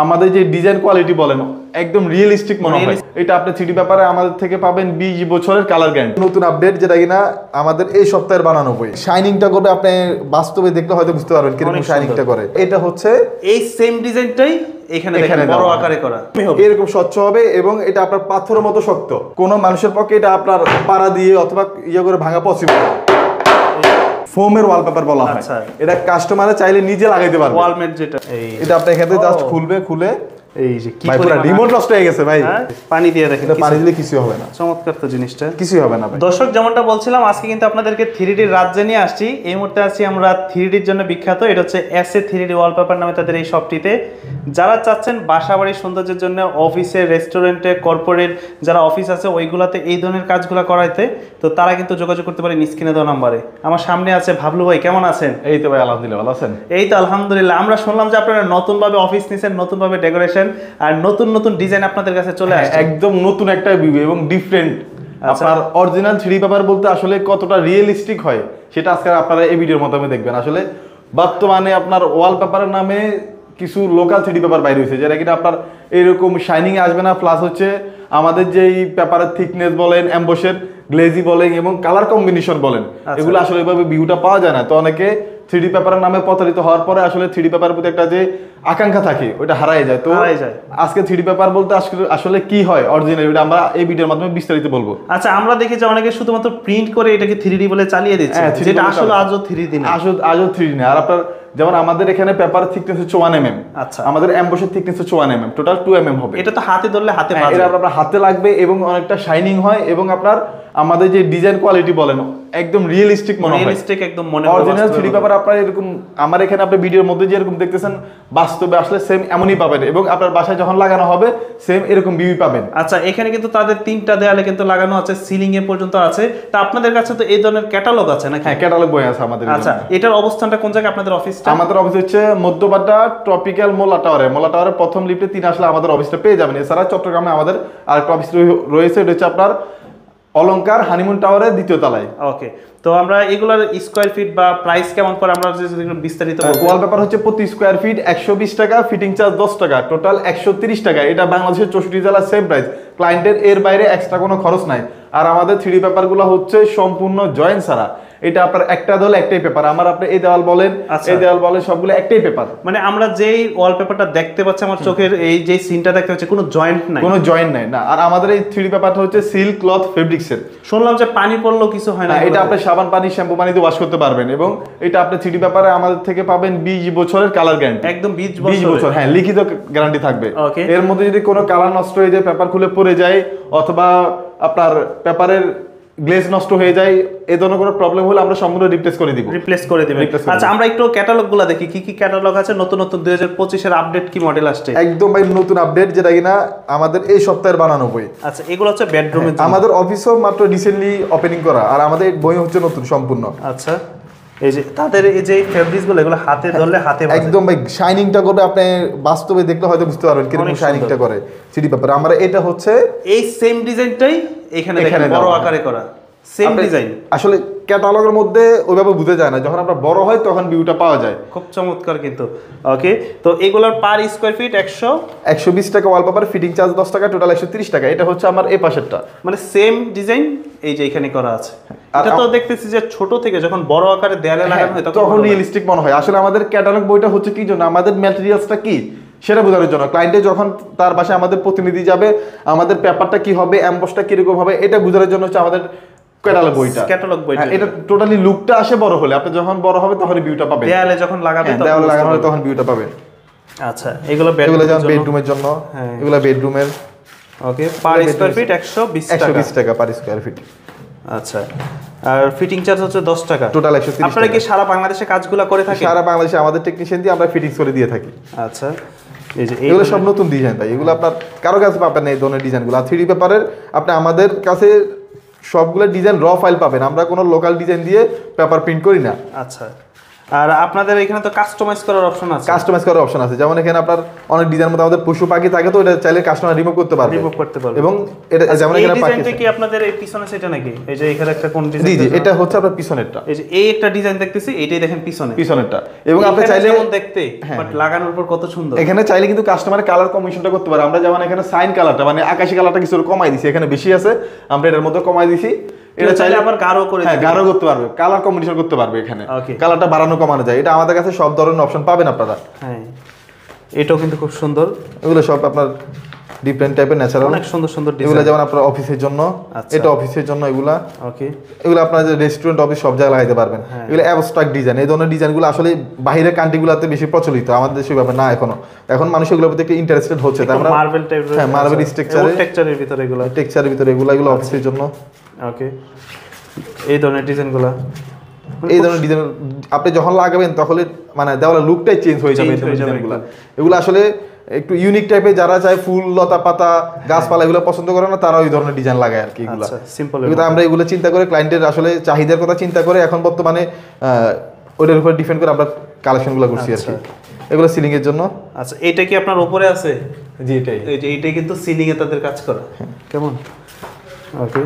আমাদের যে design quality বলেন একদম রিয়েলিস্টিক মনে হয়। এটা আপনি থ্রিডি পেপারে আমাদের থেকে পাবেন 20 বছরের কালার গ্যারান্টি। নতুন আপডেট যেটা কিনা আমাদের এই সপ্তাহের বানানো বই। শাইনিংটা করবে আপনি বাস্তবে দেখলে হয়তো বুঝতে পারবেন কিরকম শাইনিংটা করে। এটা হচ্ছে এই সেম ডিজাইনটাই এখানে দেখেন বড় আকারে করা, এরকম স্বচ্ছ হবে এবং এটা আপনার পাথরের মতো শক্ত। কোন মানুষের পক্ষে এটা আপনার পাড়া দিয়ে অথবা ইয়ে করে ভাঙা পসিবল। ফোমের ওয়ালপেপার বলা হয়। এটা কাস্টমারে চাইলে নিজে লাগাইতে পারবে। ওয়ালমেট যেটা এটা আপনি এখানে জাস্ট খুলে এই যে কি পুরো রিমোট নষ্ট হয়ে গেছে ভাই। পানি দিয়ে দেখেন, পানি দিলে কিছু হবে না। চমৎকার তো জিনিসটা, কিছুই হবে না ভাই। দর্শক যেমনটা বলছিলাম, আজকে কিন্তু আপনাদেরকে 3D রাজ্যে নিয়ে আসছি। এই মুহূর্তে আছি আমরা 3D এর জন্য বিখ্যাত, এটা হচ্ছে SA 3D ওয়ালপেপার নামে তাদের এই শপটিতে। যারা চাচ্ছেন বাসাবাড়ির সৌন্দর্যের জন্য, অফিসে, রেস্টুরেন্টে, কর্পোরেট যারা অফিস আছে ওইগুলাতে এই ধরনের কাজগুলো করাইতে, তো তারা কিন্তু যোগাযোগ করতে পারেন স্ক্রিনে দেওয়া নাম্বারে। আমার সামনে আছে ভাবলু ভাই, কেমন আছেন? এই তো ভাই আলহামদুলিল্লাহ, ভালো আছেন? এই তো আলহামদুলিল্লাহ। আমরা শুনলাম যে আপনারা নতুনভাবে অফিস নিছেন, নতুনভাবে ডেকোরেশন আর নতুন নতুন ডিজাইন আপনাদের কাছে চলে আসছে। একদম নতুন একটা ভিউ এবং ডিফারেন্ট। আপনার অরিজিনাল 3D পেপার বলতে আসলে কতটা রিয়েলিস্টিক হয় সেটা আজকে আপনারা এই ভিডিওর মাধ্যমে দেখবেন। আসলে বর্তমানে আপনার ওয়ালপেপারের নামে কিছু লোকাল 3D পেপার বাইরে হয়েছে যেটা কিনা আপনার এরকম শাইনিং আসবে না, প্লাস হচ্ছে আমাদের যেই পেপারের থিকনেস বলেন, এমবসের গ্লেজি বলেন এবং কালার কম্বিনেশন বলেন, এগুলো আসলে এভাবে ভিউটা পাওয়া যায় না। তো অনেকে 3D পেপারের নামে প্রতারিত হওয়ার পরে আসলে 3D পেপারের প্রতি একটা যে আকাঙ্ক্ষা থাকে ওইটা হারায় যায়। তো আজকে 3D পেপার বলতে আসলে কি হয় অরিজিনাল, এটা আমরা এই ভিডিওর মাধ্যমে বিস্তারিত বলবো। আচ্ছা, আমরা দেখি যে অনেকে শুধুমাত্র প্রিন্ট করে এটাকে 3D বলে চালিয়ে দিচ্ছে, যেটা আসলে আজও 3D না। আজও 3D না। আর আপনার যেমন আমাদের এখানে পেপার থিকনেস হচ্ছে 1 mm, আচ্ছা আমাদের এমবসের থিকনেস হচ্ছে 1 mm, টোটাল 2 mm হবে। এটা তো হাতে ধরলে হাতে বাজে, এটা আপনার হাতে লাগবে এবং অনেকটা শাইনিং হয় এবং আপনার আমাদের যে ডিজাইন কোয়ালিটি বলেন একদম রিয়েলিস্টিক মনে হয়। রিয়েলিস্টিক একদম মনে হয়। অরিজিনাল 3D পেপার আপনারা এরকম আমার এখানে আপনি ভিডিওর মধ্যে যে এরকম দেখতেছেন বাস্তবে আসলে সেম এমনই পাবেন এবং আপনার বাসায় যখন লাগানো হবে সেম এরকম ভিউ পাবেন। আচ্ছা, এখানে কিন্তু তাদের 3টা দেয়ালে কিন্তু লাগানো আছে, সিলিং এ পর্যন্ত আছে। তা আপনাদের কাছে তো এই ধরনের ক্যাটালগ আছে নাকি? হ্যাঁ, ক্যাটালগ বই আছে আমাদের। আচ্ছা, এটার অবস্থানটা কোন জায়গায় আপনাদের অফিসটা? আমাদের অফিস হচ্ছে মধ্যবাড্ডা ট্রপিক্যাল মোলা টাওয়ারে প্রথম লিফটে 3 আসলে আমাদের অফিসটা পেয়ে যাবেন। এছাড়া চট্টগ্রামে আমাদের আরেকটা অফিস রয়েছে, এটা হচ্ছে আপনার অলংকার হানিমুন টাওয়ারের 2য় তলায়। ওকে, তো আমরা এগুলার স্কয়ার ফিট বা প্রাইস কেমন পড়ে আমরা যদি বিস্তারিত বলবো। ওয়ালপেপার হচ্ছে প্রতি স্কয়ার ফিট 120 টাকা, ফিটিং চার্জ 10 টাকা, টোটাল 130 টাকা। এটা বাংলাদেশের 64 জেলার সেম প্রাইস, ক্লায়েন্টের এর বাইরে এক্সট্রা কোনো খরচ নাই। আর আমাদের 3D পেপারগুলো হচ্ছে সম্পূর্ণ জয়েন্ট ছাড়া। এটা আপনার একটা দেওয়াল একটাই পেপার, আমার আপনি এই দেওয়াল বলেন এই দেওয়াল বলেন সবগুলো একটাই পেপার। মানে আমরা যেই ওয়ালপেপারটা দেখতে পাচ্ছি আমার চোখের এই যে সিনটা দেখতে পাচ্ছি কোনো জয়েন্ট নাই, কোনো জয়েন্ট নাই না। আর আমাদের এই 3D পেপারটা হচ্ছে সিল্ক ক্লথ ফেব্রিক্সের। শুনলাম যে পানি পড়লেও কিছু হয় না। এটা আপনি সাবান পানি, শ্যাম্পু পানিতে ওয়াশ করতে পারবেন এবং এটা আপনি 3D পেপারে আমাদের থেকে পাবেন 20 বছরের কালার গ্যারান্টি। একদম 20 বছর, হ্যাঁ, লিখিত গ্যারান্টি থাকবে। এর মধ্যে যদি কোনো কালার নষ্ট হয়ে যায়, পেপার খুলে পড়ে যায় অথবা আপনার পেপারের গ্লেজ নষ্ট হয়ে যায়, এই ধরনের কোনো প্রবলেম হলে আমরা সম্পূর্ণ রিপ্লেস করে দিব। আচ্ছা, আমরা একটু ক্যাটালগগুলো দেখি, কি কি ক্যাটালগ আছে নতুন নতুন 2025 এর আপডেট কি মডেল আসছে? একদম ভাই নতুন আপডেট যেটা কিনা আমাদের এই সপ্তাহের বানানো বই। আচ্ছা, এগুলো হচ্ছে বেডরুমের জন্য। আমাদের অফিসও মাত্র রিসেন্টলি ওপেনিং করা, আর আমাদের বই হচ্ছে নতুন সম্পূর্ণ। আচ্ছা, এই যে তাদের এই যে ফেব্রিক্সগুলো এগুলো হাতে ধরলে হাতে বাজে, একদম ভাই শাইনিংটা করবে আপনি বাস্তবে দেখলে হয়তো বুঝতে পারবেন কিরকম শাইনিংটা করে 3D পেপার। আমরা এটা হচ্ছে এই সেম ডিজাইনটাই এখানে দেখেন বড় আকারে করা সেম ডিজাইন। আসলে ক্যাটালগের মধ্যে ওইভাবে বুঝে যায় না, যখন আপনার বড় হয় তখন ভিউটা পাওয়া যায়। খুব চমৎকার কিন্তু। ওকে, তো এগুলোর পার স্কয়ার ফিট 120 টাকা, ওয়ালপেপার ফিটিং চার্জ 10 টাকা, টোটাল 130 টাকা। এটা হচ্ছে আমার এই পাশেরটা, মানে সেম ডিজাইন এই যে এখানে করা আছে। এটা তো দেখতেছি যে ছোট থেকে যখন বড় আকারে দেয়ালে লাগানো হয় তখন রিয়েলিস্টিক মনে হয়। আসলে আমাদের ক্যাটালগ বইটা হচ্ছে কি জন্য, আমাদের ম্যাটেরিয়ালসটা কি সেটা বোঝানোর জন্য। ক্লায়েন্টে যখন তার বাসায় আমাদের প্রতিনিধি যাবে, আমাদের পেপারটা কি হবে, এমবসটা কিরকম হবে, এটা বোঝানোর জন্য হচ্ছে আমাদের ক্যাটালগ বইটা। এটা টোটালি লুকটা আসে বড় হলে, আপনি যখন বড় হবে তখন ভিউটা পাবেন, দেয়ালে যখন লাগাবে দেয়ালে লাগানো হবে তখন ভিউটা পাবেন। আচ্ছা, এগুলো বেডরুমের জন্য, এগুলো বেডরুমের। ওকে, পার স্কয়ার ফিট 120 টাকা পার স্কয়ার ফিট। আচ্ছা, আর ফিটিং চার্জ হচ্ছে 10 টাকা, টোটাল 130 টাকা। আপনারা কি সারা বাংলাদেশে কাজগুলো করে থাকেন? সারা বাংলাদেশে আমাদের টেকনিশিয়ান দিয়ে আমরা ফিটিংস করে দিয়ে থাকি। আচ্ছা, এই যে এগুলো সব নতুন ডিজাইন ভাই, এগুলো আপনার কারো কাছে পাবেন না এই ধরনের ডিজাইনগুলো। আর 3D পেপারের আপনি আমাদের কাছে সবগুলো ডিজাইন র ফাইল পাবেন, আমরা কোনো লোকাল ডিজাইন দিয়ে পেপার প্রিন্ট করি না। আচ্ছা, আর আপনাদের এখানে তো কাস্টমাইজ করার অপশন আছে। কাস্টমাইজ করার অপশন আছে, যেমন এখানে আপনার অনেক ডিজাইনের মধ্যে আমাদের পশু পাখি থাকে, তো এটা চাইলে কাস্টমার রিমুভ করতে পারবে। এবং এটা যেমন এই এখানে পাখি ডিজাইনটা কি আপনাদের এই পিছনে সেটা নাকি? এই যে এখানে একটা কোন ডিজাইন? জি জি, এটা হচ্ছে আপনার পিছনেরটা। এই যে এই একটা ডিজাইন দেখতেছি, এইটাই দেখেন পিছনেরটা। এবং আপনি চাইলে যেমন দেখতে, বাট লাগানোর পর কত সুন্দর। এখানে চাইলে কিন্তু কাস্টমারের কালার কম্বিনেশনটা করতে পারে। আমরা যেমন এখানে সাইন কালারটা মানে আকাশী কালারটা কিছু কমাই দিছি, এখানে বেশি আছে, আমরা এটার মধ্যে কমাই দিছি। এটা চাইলে আবার গাঢ় করে হ্যাঁ, গাঢ় করতে পারবে, কালার কম্বিনেশন করতে পারবে, এখানে ওকে, কালারটা বাড়ানো কমানো যায়। এটা আমাদের কাছে সব ধরনের অপশন পাবেন আপনারা। হ্যাঁ, এটাও কিন্তু খুব সুন্দর। এগুলো সব আপনার ডিফারেন্ট টাইপের ন্যাচারাল, অনেক সুন্দর সুন্দর ডিজাইন। এগুলো যেমন আপনার অফিসের জন্য, এটা অফিসের জন্য এগুলা। ওকে, এগুলো আপনার যে রেস্টুরেন্ট অফিস সব জায়গায় লাগাইতে পারবেন। এগুলো অ্যাবস্ট্রাক্ট ডিজাইন, এই ধরনের ডিজাইনগুলো আসলে বাইরের কান্ট্রিগুলোতে বেশি প্রচলিত, আমাদের দেশে ব্যাপার না এখনো। এখন মানুষ এগুলোর প্রতি একটু ইন্টারেস্টেড হচ্ছে, তাই আমরা মার্বেল টাইপের, হ্যাঁ মার্বেল টেক্সচারের ভিতরে এগুলো, এগুলো অফিসের জন্য। ওকে, এই ধরনের ডিজাইনগুলো, এই ধরনের ডিজাইন আপনি যখন লাগাবেন তখন মানে দেওয়ালের লুকটাই চেঞ্জ হয়ে যাবে। এগুলো আসলে একটু ইউনিক টাইপের, যারা চায় ফুল লতা পাতা গাছপালা এগুলো পছন্দ করে না, তারা ওই ধরনের ডিজাইন লাগায় আর কি। এগুলো সিম্পল, আমরা এগুলো চিন্তা করে ক্লায়েন্টের আসলে চাহিদার কথা চিন্তা করে এখন বর্তমানে ওটার উপর ডিপেন্ড করে আমরা কালেকশনগুলো করছি আর কি। এগুলো সিলিং এর জন্য। আচ্ছা, এটা কি আপনার উপরে আছে? জি, এটাই। এইটাই কিন্তু সিলিং এ তাদের কাজ করা। কেমন? ওকে,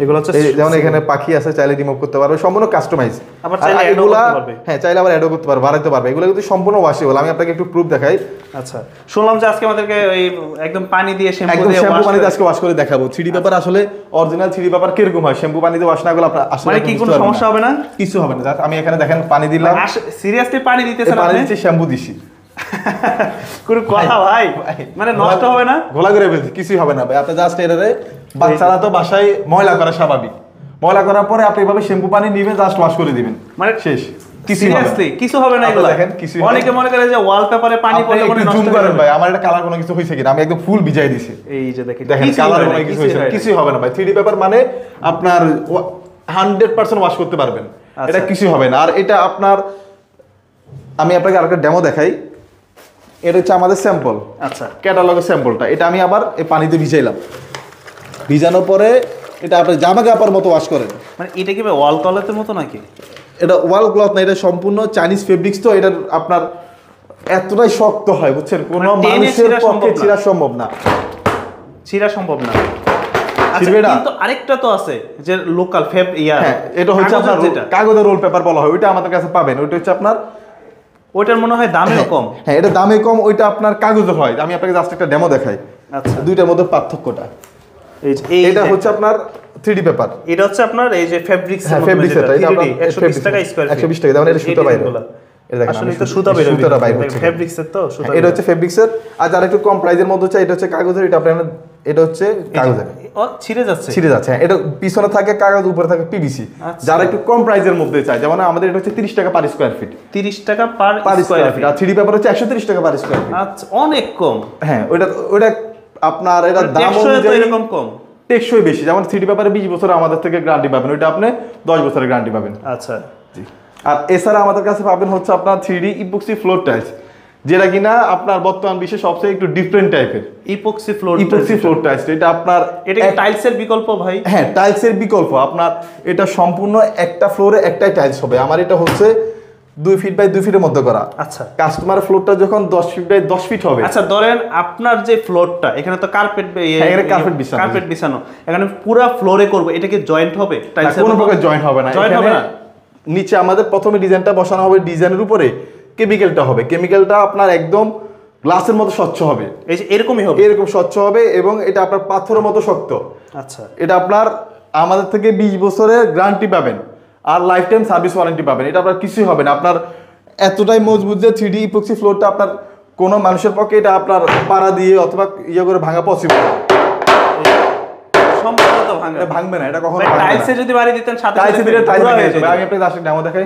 এগুলো হচ্ছে যেমন এখানে পাখি আছে, চাইলে রিমুভ করতে পারবে, সম্পূর্ণ কাস্টমাইজ। আবার চাইলে অ্যাডও করতে পারবে। হ্যাঁ, চাইলে আবার অ্যাডও করতে পারবে, বাড়াইতে পারবে। এগুলো কিন্তু সম্পূর্ণ ওয়াশেবল। আমি আপনাকে একটু প্রুফ দেখাই। আচ্ছা, শুনলাম যে আজকে আমাদেরকে ওই একদম পানি দিয়ে শ্যাম্পু দিয়ে শ্যাম্পু পানিতে আজকে ওয়াশ করে দেখাবো। 3D পেপার আসলে অরিজিনাল 3D পেপার কিরকম হয়, শ্যাম্পু পানিতে ওয়াশ না করলে আপনার আসলে মানে কি কোনো সমস্যা হবে না? কিছু হবে না। আমি এখানে দেখেন পানি দিলাম, সিরিয়াসলি পানি দিতেছেন আপনি? পানি দিচ্ছি, শ্যাম্পু দিছি। কোনো কথা ভাই, মানে নষ্ট হবে না? ঘোলা করে ফেলছি, কিছুই হবে না ভাই। আপনি জাস্ট এটারে, বাচ্চারা তো বাসায় ময়লা করা স্বাভাবিক, ময়লা করার পরে আপনি এভাবে শ্যাম্পু পানি নিবেন, জাস্ট ওয়াশ করে দিবেন, মানে শেষ। কিছু হবে না এগুলো। দেখেন কিছু, অনেকে মনে করে যে ওয়ালপেপারে পানি পড়লে মনে নষ্ট জুম করেন ভাই, আমার এটা কালার কোনো কিছু হইছে কিনা, আমি একদম ফুল ভিজাই দিছি। এই যে দেখেন কালার কোনো কিছু হইছে, কিছুই হবে না ভাই। 3D পেপার মানে আপনার 100% ওয়াশ করতে পারবেন, এটা কিছু হবে না। আর এটা আপনার, আমি আপনাকে আরেকটা ডেমো দেখাই। এটা হচ্ছে আমাদের স্যাম্পল। আচ্ছা, ক্যাটালগের স্যাম্পলটা, এটা আমি আবার এই পানিতে ভিজাইলাম। ভিজানোর পরে এটা আপনি জামা কাপড়ের মতো ওয়াশ করেন। মানে এটা কি ওয়াল ক্লথের মতো নাকি? এটা ওয়াল ক্লথ না, এটা সম্পূর্ণ চাইনিজ ফেব্রিক্স, তো এটা আপনার এতটাই শক্ত হয় বুঝছেন, কোনো মানুষের পক্ষে ছিঁড়া সম্ভব না। আচ্ছা, কিন্তু আরেকটা তো আছে যে লোকাল এটা হচ্ছে আপনার কাগজের রোল পেপার বলা হয়, ওইটা আমাদের কাছে পাবেন। ওইটা হচ্ছে আপনার, ওইটার মনে হয় দামেও কম। হ্যাঁ, এটা দামে কম, ওইটা আপনার কাগজের হয়। আমি আপনাকে জাস্ট একটা ডেমো দেখাই। আচ্ছা, দুইটার মধ্যে পার্থক্যটা। এটা হচ্ছে আপনার 3D পেপার, এটা হচ্ছে আপনার এই যে ফেব্রিক্স, হ্যাঁ ফেব্রিক্স, এটা 120 টাকা স্কয়ার ফিট, 120 টাকা। এটা সুতা বাইরে, এটা দেখেন আসলে তো সুতা বাইরে, সুতাটা বাইরে হচ্ছে ফেব্রিক্স এর, তো সুতা। এটা হচ্ছে ফেব্রিক্স এর। আর যারা একটু কম প্রাইজের মধ্যে চাই, এটা হচ্ছে কাগজের, এটা আপনার, এটা হচ্ছে কাগজের। ও ছিঁড়ে যাচ্ছে। হ্যাঁ, এটা পিছনে থাকে কাগজ, উপরে থাকে পিভিসি। যারা একটু কম প্রাইজের মধ্যে চায়, যেমন আমাদের এটা হচ্ছে 30 টাকা পার স্কয়ার ফিট, 30 টাকা পার স্কয়ার ফিট। আর 3D পেপার হচ্ছে 130 টাকা পার স্কয়ার ফিট। আচ্ছা, অনেক কম। হ্যাঁ, ওটা আপনার, এটা দাম অনুযায়ী এরকম কম, টেকসই বেশি। যেমন 3D পেপারে 20 বছর আমাদের থেকে গ্যারান্টি পাবেন, ওইটা আপনি 10 বছরের গ্যারান্টি পাবেন। আচ্ছা, জি। আর এছাড়া আমাদের কাছে পাবেন হচ্ছে আপনার 3D ইপক্সি ফ্লোর টাইলস, যেটা কিনা আপনার বর্তমান বিশ্বে সবচেয়ে একটু ডিফারেন্ট টাইপের। ইপক্সি ফ্লোর টাইলস, এটা আপনার, এটা কি টাইলসের বিকল্প ভাই? হ্যাঁ, টাইলসের বিকল্প। আপনার এটা সম্পূর্ণ একটা ফ্লোরে একটাই টাইলস হবে। আমার এটা হচ্ছে 2 ফিট বাই 2 ফিটের মধ্যে করা। আচ্ছা, কাস্টমারের ফ্লোরটা যখন 10 ফিট বাই 10 ফিট হবে। আচ্ছা, ধরেন আপনার যে ফ্লোরটা, এখানে তো কার্পেট বিছানো, এখানে পুরো ফ্লোরে করব, এটা কি জয়েন্ট হবে? টাইলসের কোনো প্রকার জয়েন্ট হবে না। নিচে আমাদের প্রথমে ডিজাইনটা বসানো হবে, ডিজাইনের উপরে কেমিক্যালটা হবে। কেমিক্যালটা আপনার একদম গ্লাসের মতো স্বচ্ছ হবে, এই যে এরকমই হবে, এরকম স্বচ্ছ হবে। এবং এটা আপনার পাথরের মতো শক্ত। আচ্ছা, এটা আপনার আমাদের থেকে 20 বছরের গ্যারান্টি পাবেন, আর লাইফ টাইম সার্ভিস ওয়ারেন্টি পাবেন। এটা আপনার কিছুই হবে না। আপনার এতটাই মজবুত যে 3D ইপক্সি ফ্লোরটা আপনার কোনো মানুষের পক্ষে এটা আপনার পাড়া দিয়ে অথবা ইয়ে করে ভাঙা পসিবল। ভাঙবে না, এটা কখনো টাইলসে যদি বাড়ি দিতেন, সাথে টাইলসে দিলে টাইলস ভেঙে যাবে। আমি আপনাকে আসলে ডেমো দেখাই,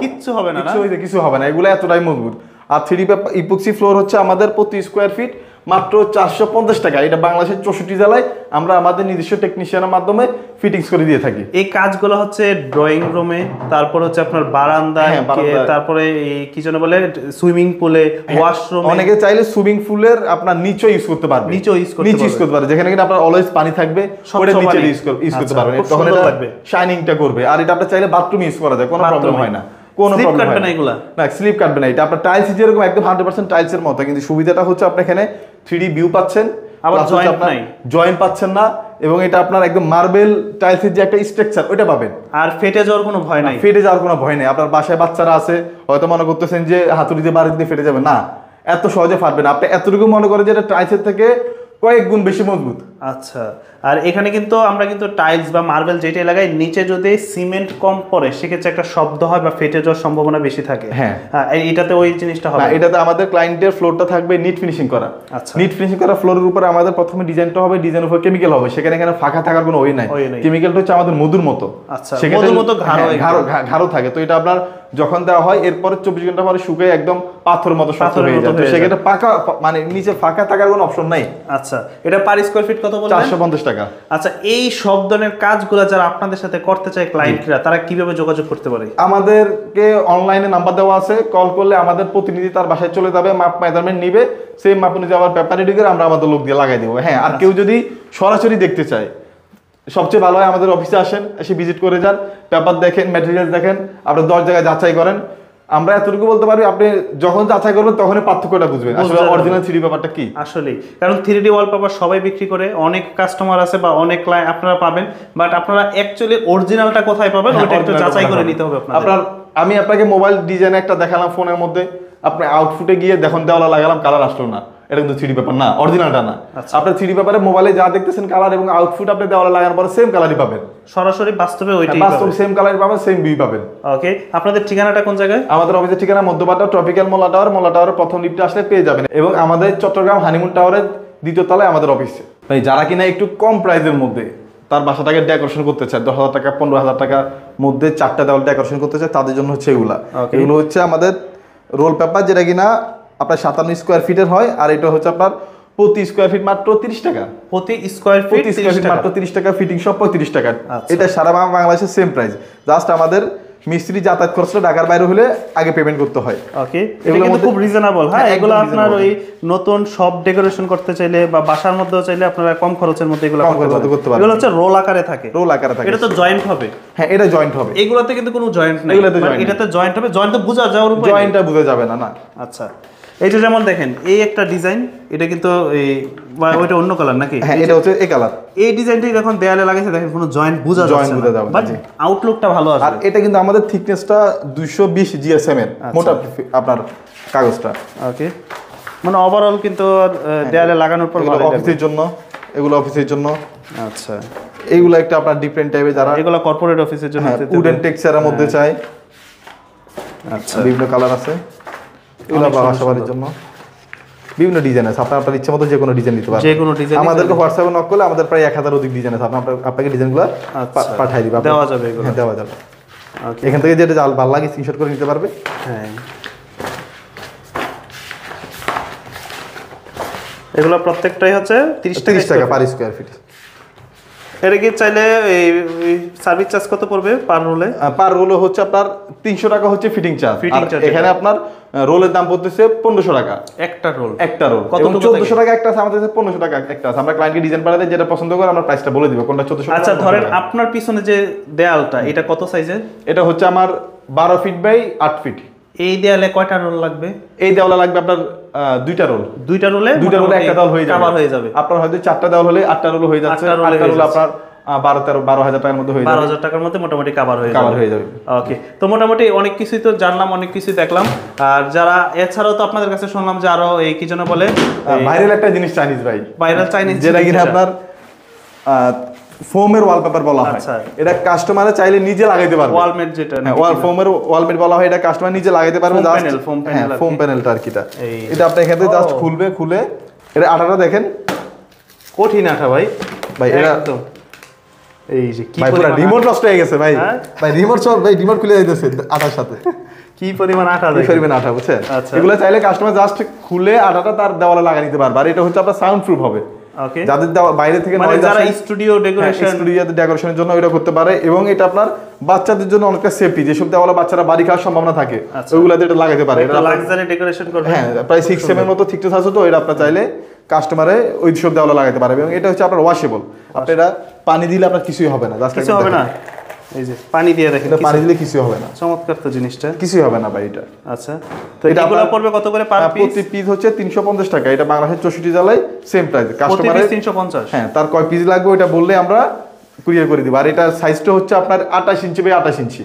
কিচ্ছু হবে না, কিছু হবে না। এগুলো এতটাই মজবুত। আর 3D ইপক্সি ফ্লোর হচ্ছে আমাদের প্রতি স্কয়ার ফিট মাত্র 450 টাকা। এটা বাংলাদেশের 64 জেলায় আমরা আমাদের নিজস্ব টেকনিশিয়ানের মাধ্যমে ফিটিংস করে দিয়ে থাকি। এই কাজগুলো হচ্ছে ড্রয়িং রুমে, তারপর হচ্ছে আপনার বারান্দায়, তারপরে কি যেন বলে সুইমিং পুলে, ওয়াশরুমে। অনেকে চাইলে সুইমিং পুলের আপনার নিচে ইউজ করতে পারবে, নিচে ইউজ করতে পারবে, যেখানে কিনা আপনার অলওয়েজ পানি থাকবে, ওটা নিচে ইউজ করতে পারবেন। তখন এটা শাইনিংটা করবে। আর এটা আপনি চাইলে বাথরুমে ইউজ করা যায়, কোনো প্রবলেম হয় না। কোনো স্লিপ প্রবলেম কাটবে হয় না এগুলা? না, স্লিপ কাটবে না। এটা আপনার টাইলস যেরকম একদম 100% টাইলসের মতো, কিন্তু সুবিধাটা হচ্ছে আপনি এখানে 3D ভিউ পাচ্ছেন, আবার জয়েন্ট নাই, জয়েন্ট পাচ্ছেন না, এবং এটা আপনার একদম মার্বেল টাইলসের যে একটা স্ট্রাকচার ওটা পাবেন। আর ফেটে যাওয়ার কোনো ভয় নাই? ফেটে যাওয়ার কোনো ভয় নেই। আপনার বাসায় বাচ্চারা আছে, হয়তো মনে করতেছেন যে হাতুড়ি দিয়ে বাড়ি দিয়ে ফেটে যাবে, না, এত সহজে ফাটবে না। আপনি এতটুকু মনে করেন যে এটা টাইলসের থেকে কয়েক গুণ বেশি মজবুত। আচ্ছা, আর এখানে কিন্তু আমরা কিন্তু টাইলস বা মার্বেল যেটা লাগাই, নিচে যদি সিমেন্ট কম পড়ে সেক্ষেত্রে একটা শব্দ হয় বা ফেটে যাওয়ার সম্ভাবনা বেশি থাকে। হ্যাঁ, এটাতে ওই জিনিসটা হবে না। এটাতে আমাদের ক্লায়েন্টের ফ্লোরটা থাকবে নিট ফিনিশিং করা। আচ্ছা, নিট ফিনিশিং করা ফ্লোরের উপরে আমাদের প্রথমে ডিজাইনটা হবে, ডিজাইনের উপর কেমিক্যাল হবে, সেখানে এখানে ফাঁকা থাকার কোনো ওই নাই। কেমিক্যালটা হচ্ছে আমাদের মধুর মতো। আচ্ছা, মধুর মতো ঘাড়ো থাকে, তো এটা আপনার যখন দেওয়া হয় এরপরে 24 ঘন্টা পরে শুকিয়ে একদম পাথরের মতো শক্ত হয়ে যায়, তো সেক্ষেত্রে পাকা মানে নিচে ফাঁকা থাকার কোনো অপশন নাই। আচ্ছা, এটা পার স্কয়ার ফিট কত বললেন? 450 টাকা। আচ্ছা, এই সব ধরনের কাজগুলো যারা আপনাদের সাথে করতে চায় ক্লায়েন্টরা, তারা কিভাবে যোগাযোগ করতে পারে? আমাদেরকে অনলাইনে নাম্বার দেওয়া আছে, কল করলে আমাদের প্রতিনিধি তার বাসায় চলে যাবে, মাপ মেজারমেন্ট নিবে, সেই মাপ অনুযায়ী আবার পেপার রেডি করে আমরা আমাদের লোক দিয়ে লাগাই দেবো। হ্যাঁ, আর কেউ যদি সরাসরি দেখতে চায় সবচেয়ে ভালো হয় আমাদের অফিসে আসেন, এসে ভিজিট করে যান, পেপার দেখেন, ম্যাটেরিয়াল দেখেন, আপনার 10 জায়গায় যাচাই করেন। আমরা এতটুকু বলতে পারি, আপনি যখন যাচাই করবেন তখনই পার্থক্যটা বুঝবেন আসলে অরিজিনাল 3D পেপারটা কি। আসলে কারণ 3D ওয়ালপেপার সবাই বিক্রি করে, অনেক কাস্টমার আছে বা অনেক ক্লায়েন্ট আপনারা পাবেন, বাট আপনারা অ্যাকচুয়ালি অরিজিনালটা কোথায় পাবেন ওটা একটু যাচাই করে নিতে হবে আপনাদের। আমি আপনাকে মোবাইল ডিজাইন একটা দেখালাম ফোনের মধ্যে, আপনি আউটফুটে গিয়ে দেখুন দেওয়ালা লাগালাম, কালার আসলো না, এটা কিন্তু 3D পেপার না, অরিজিনালটা না। আপনার 3D পেপারে মোবাইলে যা দেখতেছেন কালার এবং আউটফুট আপনি দেওয়ালে লাগানোর পরে সেম কালারই পাবেন, সরাসরি বাস্তবে ওইটাই বাস্তব সেম কালারই পাবেন, সেম ভিউ পাবেন। ওকে, আপনাদের ঠিকানাটা কোন জায়গায়? আমাদের অফিসের ঠিকানা মধ্যপাড়া ট্রপিক্যাল মোল্লা টাওয়ারের প্রথম লিফটে আসলে পেয়ে যাবেন, এবং আমাদের চট্টগ্রাম হানিমুন টাওয়ারের 2য় তলায় আমাদের অফিস। ভাই, যারা কিনা একটু কম প্রাইসের মধ্যে তার বাসাটাকে ডেকোরেশন করতে চায়, 10,000 টাকা 15,000 টাকার মধ্যে 4টা দেওয়াল ডেকোরেশন করতে চায়, তাদের জন্য হচ্ছে এগুলো হচ্ছে আমাদের রোল পেপার, যেটা কিনা আপনার 57 স্কোয়ার ফিটের হয়, আর এটা হচ্ছে আপনার প্রতি স্কোয়ার ফিট মাত্র 30 টাকা। প্রতি স্কোয়ার ফিট মাত্র 30 টাকা, ফিটিং সব 35 টাকা। এটা সারা বাংলাদেশের সেম প্রাইস, জাস্ট আমাদের মিস্ত্রি যাতায়াত খরচটা ঢাকার বাইরে হলে আগে পেমেন্ট করতে হয়। ওকে, এগুলো কিন্তু খুব রিজনেবল। হ্যাঁ, এগুলো আপনার ওই নতুন সব ডেকোরেশন করতে চাইলে বা বাসার মধ্যেও চাইলে আপনারা কম খরচের মধ্যে এগুলো করতে পারবেন। এগুলো হচ্ছে রোল আকারে থাকে, এটা তো জয়েন্ট হবে। হ্যাঁ, এটা জয়েন্ট হবে, এগুলোতে কিন্তু কোনো জয়েন্ট নাই, এটাতে জয়েন্ট হবে। জয়েন্ট তো বোঝা যাওয়ার উপরে, জয়েন্টটা বোঝা যাবে না। আচ্ছা, এই যে যেমন দেখেন এই একটা ডিজাইন, এটা কিন্তু ওইটা অন্য কালার নাকি? হ্যাঁ, এটা হচ্ছে এই কালার। এই ডিজাইনটাই যখন দেয়ালে লাগাইছে দেখেন কোনো জয়েন্ট বোঝা যাচ্ছে না, বাট আউটলুকটা ভালো আছে। আর এটা কিন্তু আমাদের থিকনেসটা 220 জিএসএম এর মোটা আপনার কাগজটা। ওকে, মানে ওভারঅল কিন্তু দেয়ালে লাগানোর পর অফিসের জন্য, এগুলো অফিসের জন্য। আচ্ছা, এইগুলো একটা আপনার ডিফারেন্ট টাইপের, যারা এগুলো কর্পোরেট অফিসের জন্য উডেন টেক্সচারের মধ্যে চাই। আচ্ছা, বিভিন্ন কালার আছে, এগুলো বাসাবাড়ির জন্য বিভিন্ন ডিজাইন আছে। আপনার ইচ্ছা মতো যে কোনো ডিজাইন দিতে পারবেন, যে কোনো ডিজাইন। আমাদেরকে হোয়াটসঅ্যাপে নক করলে আমাদের প্রায় 1000 অধিক ডিজাইন আছে, আপনাকে ডিজাইনগুলো পাঠিয়ে দিব, দেওয়া যাবে এগুলো। হ্যাঁ, দেওয়া যাবে। এখান থেকে যেটা ভালো লাগে স্ক্রিনশট করে নিতে পারবে। হ্যাঁ, এগুলো প্রত্যেকটাই হচ্ছে 30 টাকা পার স্কয়ার ফিট। এটা কি চাইলে এই সার্ভিস চার্জ কত পড়বে পার রোলে? পার রোলে হচ্ছে আপনার 300 টাকা হচ্ছে ফিটিং চার্জ। এখানে আপনার রোলের দাম পড়তেছে 1500 টাকা একটা রোল। এবং 1400 টাকা একটা আছে, আমাদের 1500 টাকা একটা আছে। আমরা ক্লায়েন্টকে ডিজাইন পাঠালে যেটা পছন্দ করে আমরা প্রাইসটা বলে দিব কোনটা 1400 টাকা। আচ্ছা, ধরেন আপনার পিছনে যে দেয়ালটা, এটা কত সাইজের? এটা হচ্ছে আমার 12 ফিট বাই 8 ফিট। এই দেয়ালে কয়টা রোল লাগবে? এই দেওয়ালে লাগবে আপনার 2টা রোল। 2টা রোলে একটা দেওয়াল হয়ে যাবে, কভার হয়ে যাবে। আপনার হয়তো 4টা দেওয়াল হলে 8টা রোল হয়ে যাচ্ছে। 8টা রোল আপনার 12,000 টাকার মধ্যে হয়ে যাবে। 12,000 টাকার মধ্যে মোটামুটি কভার হয়ে যাবে। ওকে, তো মোটামুটি অনেক কিছুই তো জানলাম, অনেক কিছুই দেখলাম। আর যারা এছাড়াও তো আপনাদের কাছে শুনলাম যে আরো এই কি যেন বলে ভাইরাল একটা জিনিস চাইনিজ, ভাই ভাইরাল চাইনিজ, যেটা কিনা আপনার ফোমের ওয়ালপেপার বলা হয়। এটা কাস্টমারে চাইলে নিজে লাগাইতে পারবে। ওয়ালমেট যেটা, ফোমের ওয়ালমেট বলা হয়, এটা কাস্টমার নিজে লাগাইতে পারবে। ফোম প্যানেলটা আর কিটা, এটা আপনি এখান থেকে জাস্ট খুলে এটা আঠাটা দেখেন, কঠিন আঠা ভাই। এটা একদম এই যে কি পুরো রিমোট নষ্ট হয়ে গেছে ভাই। রিমোট খুলে যাইতেছে আঠার সাথে। কি পরিমাণ আঠা, আঠা, বুঝছেন? এগুলো চাইলে কাস্টমার জাস্ট খুলে আঠাটা তার দেওয়ালে লাগাই নিতে পারবে। আর এটা হচ্ছে আপনার সাউন্ড প্রুফ হবে। ওকে, যাদের বাইরে থেকে যারা স্টুডিও ডেকোরেশনের জন্য এটা করতে পারে। এবং এটা আপনার বাচ্চাদের জন্য অনেকটা সেফটি, যেসব দেওয়ালে বাচ্চারা বাড়ি খাওয়ার সম্ভাবনা থাকে ওইগুলাতে এটা লাগাতে পারে। এটা লাক্সারি ডেকোরেশন করবে। হ্যাঁ, প্রায় 6 এর মতো থিকনেস আছে, তো এটা আপনার চাইলে কাস্টমারে ওই সব দেওয়ালে লাগাতে পারবে। এবং এটা হচ্ছে আপনার ওয়াশেবল, আপনি এটা পানি দিলে আপনার কিছুই হবে না, কিছু হবে না। এই যে পানি দিয়ে দেখেন, এটা পানি দিলে কিছু হবে না, চমৎকার তো জিনিসটা। কিছুই হবে না ভাই এটা। আচ্ছা, তো এগুলো পড়বে কত করে পার পিস? প্রতি পিস হচ্ছে 350 টাকা। এটা বাংলাদেশের 64 জেলায় সেম প্রাইস। কাস্টমারের 350। হ্যাঁ, তার কয় পিস লাগবে ওটা বললে আমরা কুরিয়ার করে দিব। আর এটা সাইজটা হচ্ছে আপনার 28 ইঞ্চি বাই 28 ইঞ্চি,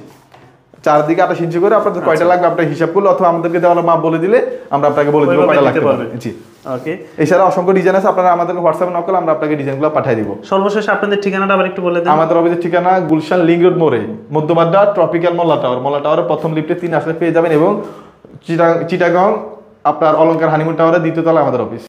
চারদিকে 28 ইঞ্চি করে। আপনাদের কয়টা লাগবে আপনার হিসাব করলে অথবা আমাদেরকে দেওয়া মাপ বলে দিলে আমরা আপনাকে বলে দিব কয়টা লাগতে পারবে। জি, ওকে। এছাড়া অসংখ্য ডিজাইন আছে, আপনারা আমাদেরকে হোয়াটসঅ্যাপে নক করলে আমরা আপনাকে ডিজাইনগুলো পাঠিয়ে দিব। সর্বশেষ আপনাদের ঠিকানাটা আবার একটু বলে দেন। আমাদের অফিসের ঠিকানা গুলশান লিংক রোড মোড়ে, মধ্যবাড্ডা ট্রপিক্যাল মোল্লা টাওয়ার। মোল্লা টাওয়ারের প্রথম লিফটে 3 আসলে পেয়ে যাবেন, এবং চিটাগং আপনার অলংকার হানিমুন টাওয়ারের 2য় তলায় আমাদের অফিস।